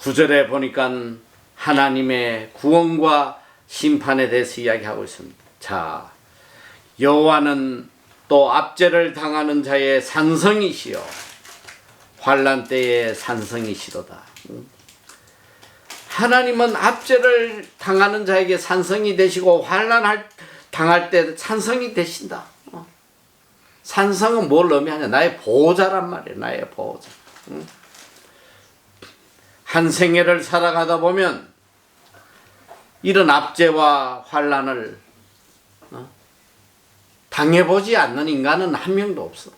9절에 보니까 하나님의 구원과 심판에 대해서 이야기하고 있습니다. 자, 여호와는 또 압제를 당하는 자의 산성이시요 환난 때의 산성이시로다. 하나님은 압제를 당하는 자에게 산성이 되시고 환난을 당할 때 산성이 되신다. 산성은 뭘 의미하냐? 나의 보호자란 말이에요. 나의 보호자. 한 생애를 살아가다 보면 이런 압제와 환난을 당해보지 않는 인간은 한 명도 없어.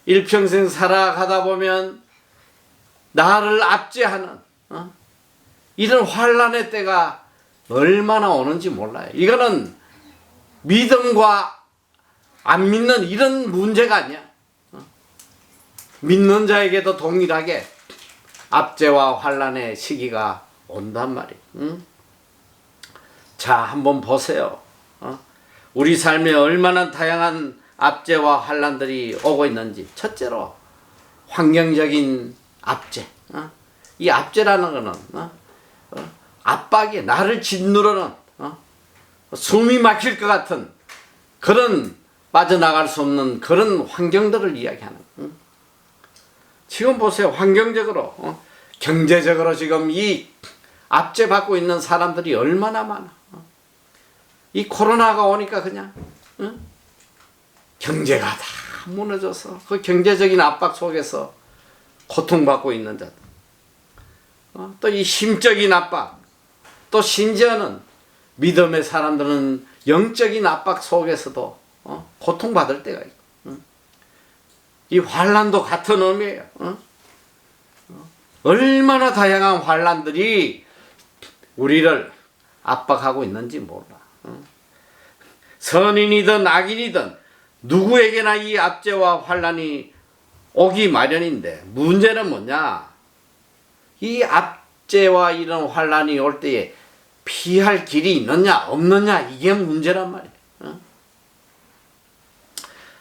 일평생 살아가다 보면 나를 압제하는 이런 환난의 때가 얼마나 오는지 몰라요. 이거는 믿음과 안 믿는 이런 문제가 아니야. 믿는 자에게도 동일하게 압제와 환난의 시기가 온단 말이에요. 자, 한번 보세요. 우리 삶에 얼마나 다양한 압제와 환난들이 오고 있는지. 첫째로 환경적인 압제. 이 압제라는 거는 압박이 나를 짓누르는 숨이 막힐 것 같은 그런 빠져나갈 수 없는 그런 환경들을 이야기하는. 지금 보세요. 환경적으로 경제적으로 지금 이 압제받고 있는 사람들이 얼마나 많아. 이 코로나가 오니까 그냥 경제가 다 무너져서 그 경제적인 압박 속에서 고통받고 있는 자들. 또 이 심적인 압박, 또 심지어는 믿음의 사람들은 영적인 압박 속에서도 고통받을 때가 있고. 이 환난도 같은 의미예요. 얼마나 다양한 환난들이 우리를 압박하고 있는지 몰라. 선인이든 악인이든 누구에게나 이 압제와 환난이 오기 마련인데, 문제는 뭐냐? 이 압제와 이런 환난이 올 때에 피할 길이 있느냐 없느냐, 이게 문제란 말이에요.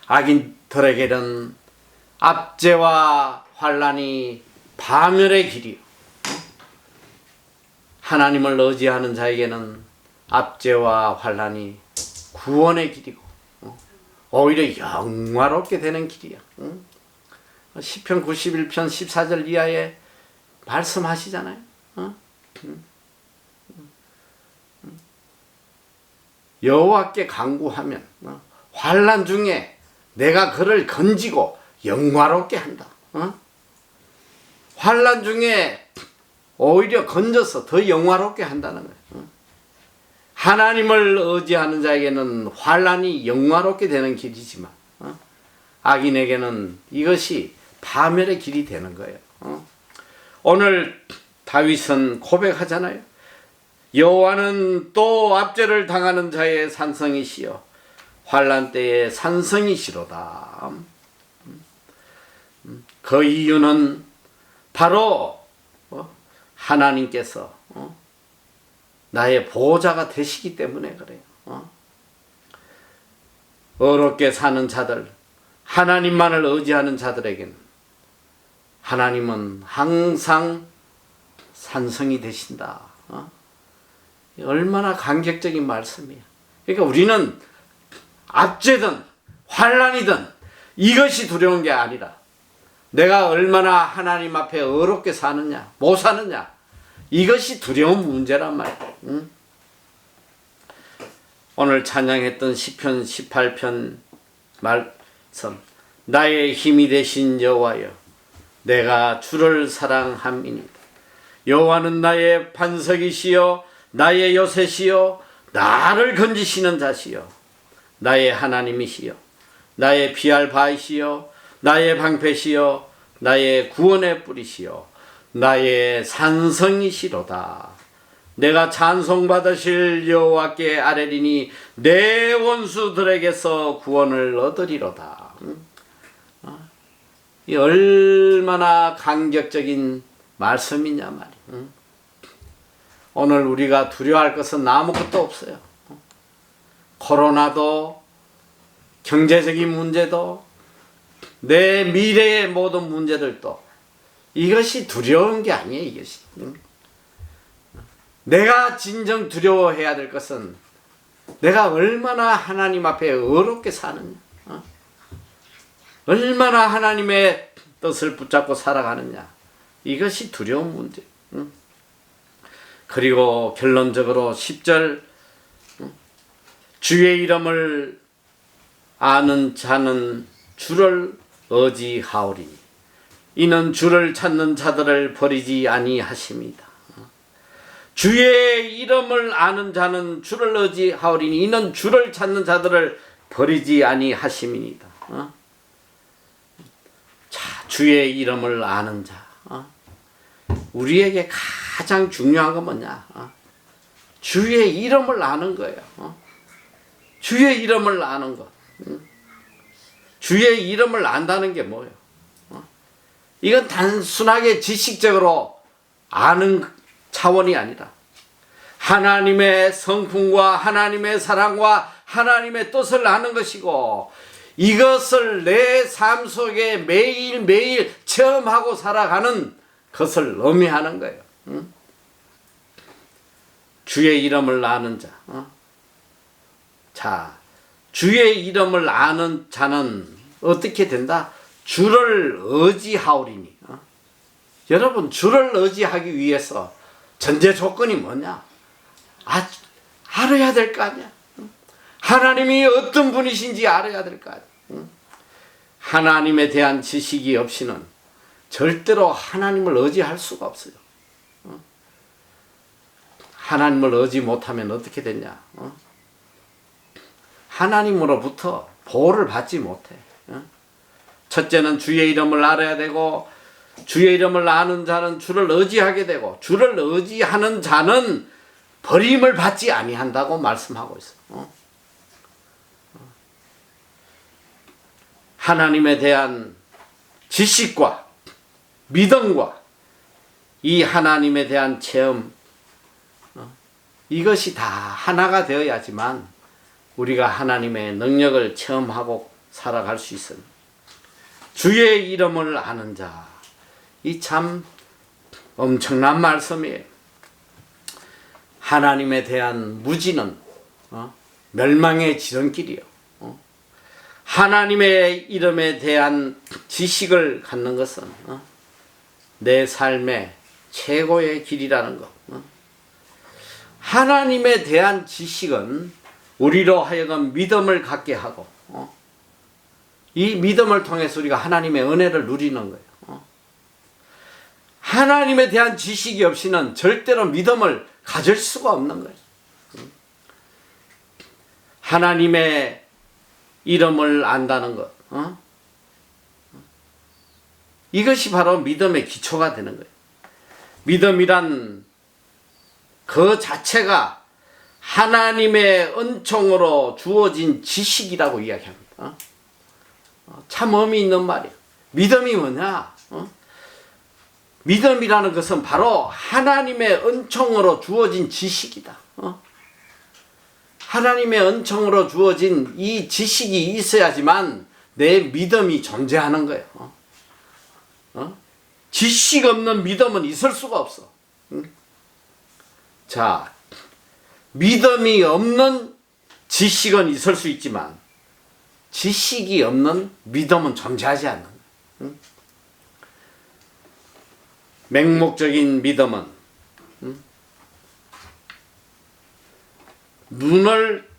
악인들에게는 압제와 환난이 파멸의 길이요, 하나님을 의지하는 자에게는 압제와 환난이 구원의 길이고 오히려 영화롭게 되는 길이야. 시편 91편 14절 이하에 말씀하시잖아요. 여호와께 간구하면 환난 중에 내가 그를 건지고 영화롭게 한다. 환난 중에 오히려 건져서 더 영화롭게 한다는 거예요. 하나님을 의지하는 자에게는 환난이 영화롭게 되는 길이지만 악인에게는 이것이 파멸의 길이 되는 거예요. 오늘 다윗은 고백하잖아요. 여호와는 또 압제를 당하는 자의 산성이시여 환난 때에 산성이시로다. 그 이유는 바로 하나님께서 나의 보호자가 되시기 때문에 그래요. 어렵게 사는 자들, 하나님만을 의지하는 자들에게는 하나님은 항상 산성이 되신다. 얼마나 감격적인 말씀이야. 그러니까 우리는 압제든 환난이든 이것이 두려운 게 아니라 내가 얼마나 하나님 앞에 어렵게 사느냐 못 사느냐, 이것이 두려운 문제란 말이야. 오늘 찬양했던 시편 18편 말씀, 나의 힘이 되신 여호와여 내가 주를 사랑함이니이다. 여호와는 나의 반석이시여 나의 요새시여 나를 건지시는 자시여 나의 하나님이시여 나의 피할 바이시여 나의 방패시여 나의 구원의 뿌리시여 나의 산성이시로다. 내가 찬송받으실 여호와께 아뢰리니 내 원수들에게서 구원을 얻으리로다. 이 얼마나 감격적인 말씀이냐 말이야. 오늘 우리가 두려워할 것은 아무것도 없어요. 코로나도, 경제적인 문제도, 내 미래의 모든 문제들도 이것이 두려운 게 아니에요. 이것이. 내가 진정 두려워해야 될 것은 내가 얼마나 하나님 앞에 의롭게 사느냐, 얼마나 하나님의 뜻을 붙잡고 살아가느냐, 이것이 두려운 문제. 그리고 결론적으로 10절 주의 이름을 아는 자는 주를 의지하오리니 이는 주를 찾는 자들을 버리지 아니하십니다. 주의 이름을 아는 자는 주를 의지하오리니 이는 주를 찾는 자들을 버리지 아니하심이니이다. 자, 주의 이름을 아는 자. 우리에게 가장 중요한 건 뭐냐? 주의 이름을 아는 거예요. 주의 이름을 아는 것. 주의 이름을 안다는 게 뭐예요? 이건 단순하게 지식적으로 아는 차원이 아니라 하나님의 성품과 하나님의 사랑과 하나님의 뜻을 아는 것이고 이것을 내 삶 속에 매일매일 체험하고 살아가는 것을 의미하는 거예요. 주의 이름을 아는 자. 자, 주의 이름을 아는 자는 어떻게 된다? 주를 의지하오리니. 여러분, 주를 의지하기 위해서 전제 조건이 뭐냐? 알아야 될 거 아니야. 하나님이 어떤 분이신지 알아야 될 거 아니야. 하나님에 대한 지식이 없이는 절대로 하나님을 의지할 수가 없어요. 하나님을 의지 못하면 어떻게 되냐? 하나님으로부터 보호를 받지 못해. 첫째는 주의 이름을 알아야 되고 주의 이름을 아는 자는 주를 의지하게 되고 주를 의지하는 자는 버림을 받지 아니한다고 말씀하고 있어. 하나님에 대한 지식과 믿음과 이 하나님에 대한 체험 이것이 다 하나가 되어야지만 우리가 하나님의 능력을 체험하고 살아갈 수 있습니다. 주의 이름을 아는 자, 이 참 엄청난 말씀이에요. 하나님에 대한 무지는 멸망의 지름길이요. 하나님의 이름에 대한 지식을 갖는 것은 내 삶의 최고의 길이라는 것. 하나님에 대한 지식은 우리로 하여금 믿음을 갖게 하고 이 믿음을 통해서 우리가 하나님의 은혜를 누리는 거예요. 하나님에 대한 지식이 없이는 절대로 믿음을 가질 수가 없는 거예요. 하나님의 이름을 안다는 것. 이것이 바로 믿음의 기초가 되는 거예요. 믿음이란 그 자체가 하나님의 은총으로 주어진 지식이라고 이야기합니다. 참 의미 있는 말이에요. 믿음이 뭐냐? 믿음이라는 것은 바로 하나님의 은총으로 주어진 지식이다. 하나님의 은총으로 주어진 이 지식이 있어야지만 내 믿음이 존재하는 거예요. 지식 없는 믿음은 있을 수가 없어. 자, 믿음이 없는 지식은 있을 수 있지만 지식이 없는 믿음은 존재하지 않는 거예요. 맹목적인 믿음은 눈을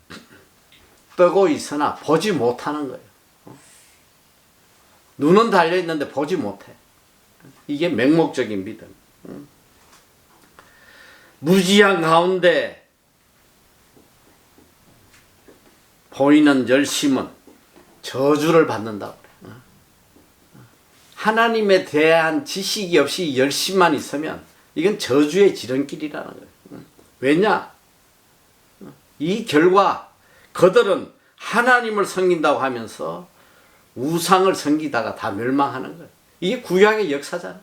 뜨고 있으나 보지 못하는 거예요. 눈은 달려있는데 보지 못해. 이게 맹목적인 믿음. 무지한 가운데 보이는 열심은 저주를 받는다고 그래. 하나님에 대한 지식이 없이 열심만 있으면 이건 저주의 지름길이라는 거예요. 왜냐? 이 결과 그들은 하나님을 섬긴다고 하면서 우상을 섬기다가 다 멸망하는 거예요. 이게 구약의 역사잖아.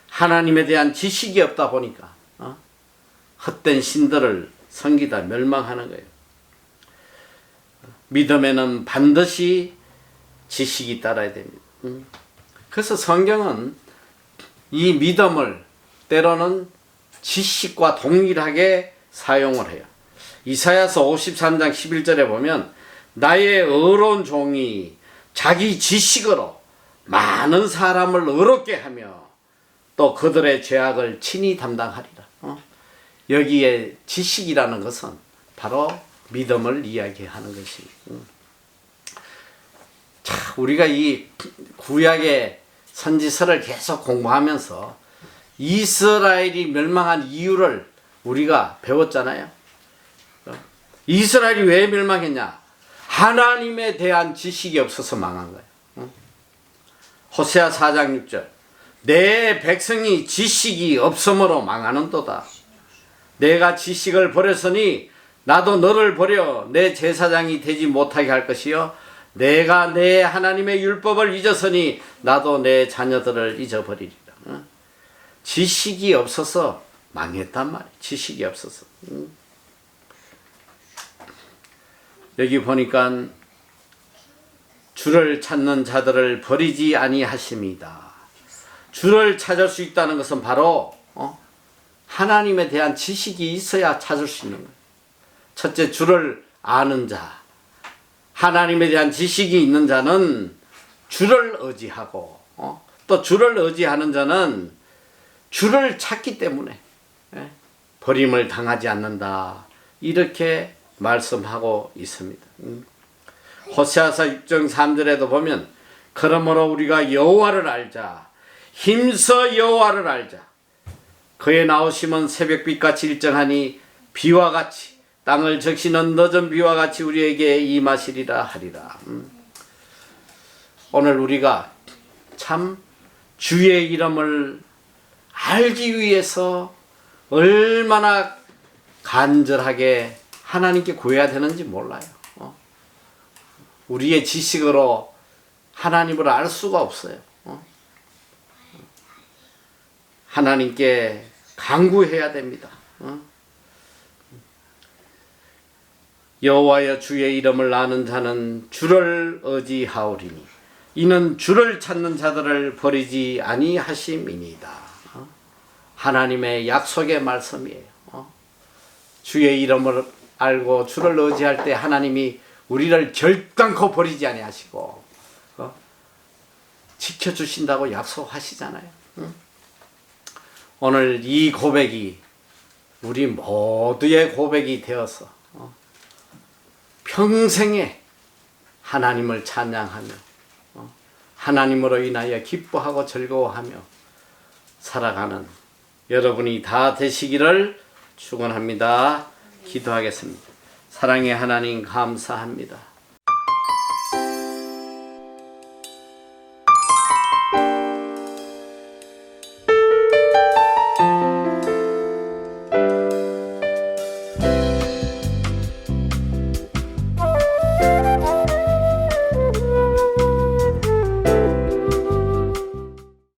하나님에 대한 지식이 없다 보니까 헛된 신들을 섬기다 멸망하는 거예요. 믿음에는 반드시 지식이 따라야 됩니다. 그래서 성경은 이 믿음을 때로는 지식과 동일하게 사용을 해요. 이사야서 53장 11절에 보면 나의 의로운 종이 자기 지식으로 많은 사람을 의롭게 하며 또 그들의 죄악을 친히 담당하리라. 여기에 지식이라는 것은 바로 믿음을 이야기하는 것입니다. 자, 우리가 이 구약의 선지서를 계속 공부하면서 이스라엘이 멸망한 이유를 우리가 배웠잖아요. 이스라엘이 왜 멸망했냐? 하나님에 대한 지식이 없어서 망한 거예요. 호세아 4장 6절. 내 백성이 지식이 없으므로 망하는도다. 내가 지식을 버렸으니 나도 너를 버려 내 제사장이 되지 못하게 할 것이요 내가 내 하나님의 율법을 잊었으니 나도 내 자녀들을 잊어버리리라. 지식이 없어서 망했단 말이에요. 지식이 없어서. 여기 보니까 주를 찾는 자들을 버리지 아니하십니다. 주를 찾을 수 있다는 것은 바로 하나님에 대한 지식이 있어야 찾을 수 있는 거예요. 첫째, 주를 아는 자, 하나님에 대한 지식이 있는 자는 주를 의지하고 또 주를 의지하는 자는 주를 찾기 때문에 버림을 당하지 않는다. 이렇게 말씀하고 있습니다. 호세아서 6장 3절에도 보면 그러므로 우리가 여호와를 알자. 힘써 여호와를 알자. 그의 나오심은 새벽빛같이 일정하니 비와 같이 땅을 적시는 늦은 비와 같이 우리에게 임하시리라 하리라. 오늘 우리가 참 주의 이름을 알기 위해서 얼마나 간절하게 하나님께 구해야 되는지 몰라요. 우리의 지식으로 하나님을 알 수가 없어요. 하나님께 간구해야 됩니다. 여호와여 주의 이름을 아는 자는 주를 의지하오리니 이는 주를 찾는 자들을 버리지 아니하심이니이다. 하나님의 약속의 말씀이에요. 주의 이름을 알고 주를 의지할 때 하나님이 우리를 결단코 버리지 아니하시고 지켜주신다고 약속하시잖아요. 오늘 이 고백이 우리 모두의 고백이 되어서 평생에 하나님을 찬양하며 하나님으로 인하여 기뻐하고 즐거워하며 살아가는 여러분이 다 되시기를 축원합니다. 기도하겠습니다. 사랑의 하나님 감사합니다.